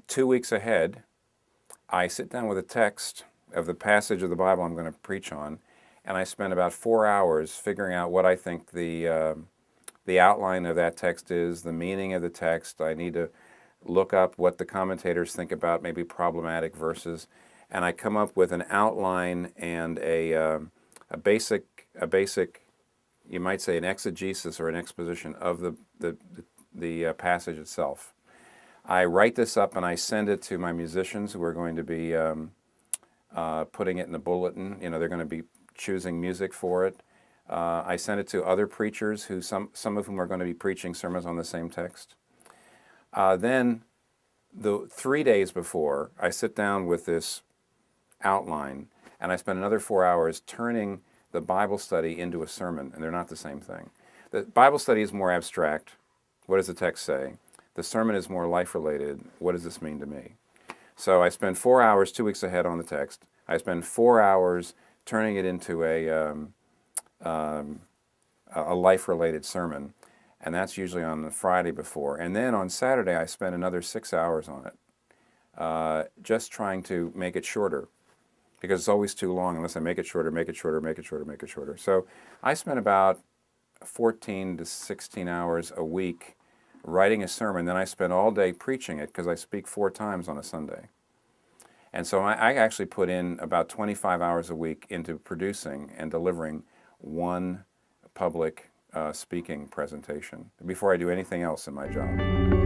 2 weeks ahead, I sit down with a text of the passage of the Bible I'm going to preach on, and I spend about 4 hours figuring out what I think the outline of that text is, the meaning of the text. I need to look up what the commentators think about maybe problematic verses, and I come up with an outline and a basic, you might say, an exegesis or an exposition of the passage itself. I write this up and I send it to my musicians who are going to be putting it in the bulletin. You know, they're going to be choosing music for it. I send it to other preachers, who some of whom are going to be preaching sermons on the same text. Then, the 3 days before, I sit down with this outline, and I spend another 4 hours turning the Bible study into a sermon, and they're not the same thing. The Bible study is more abstract. What does the text say? The sermon is more life-related. What does this mean to me? So I spend 4 hours 2 weeks ahead on the text. I spend 4 hours turning it into a life-related sermon, and that's usually on the Friday before. And then on Saturday, I spend another 6 hours on it, just trying to make it shorter, because it's always too long unless I make it shorter, make it shorter, make it shorter, make it shorter. So I spend about 14 to 16 hours a week writing a sermon. Then I spend all day preaching it, because I speak 4 times on a Sunday. And so I actually put in about 25 hours a week into producing and delivering one public speaking presentation before I do anything else in my job.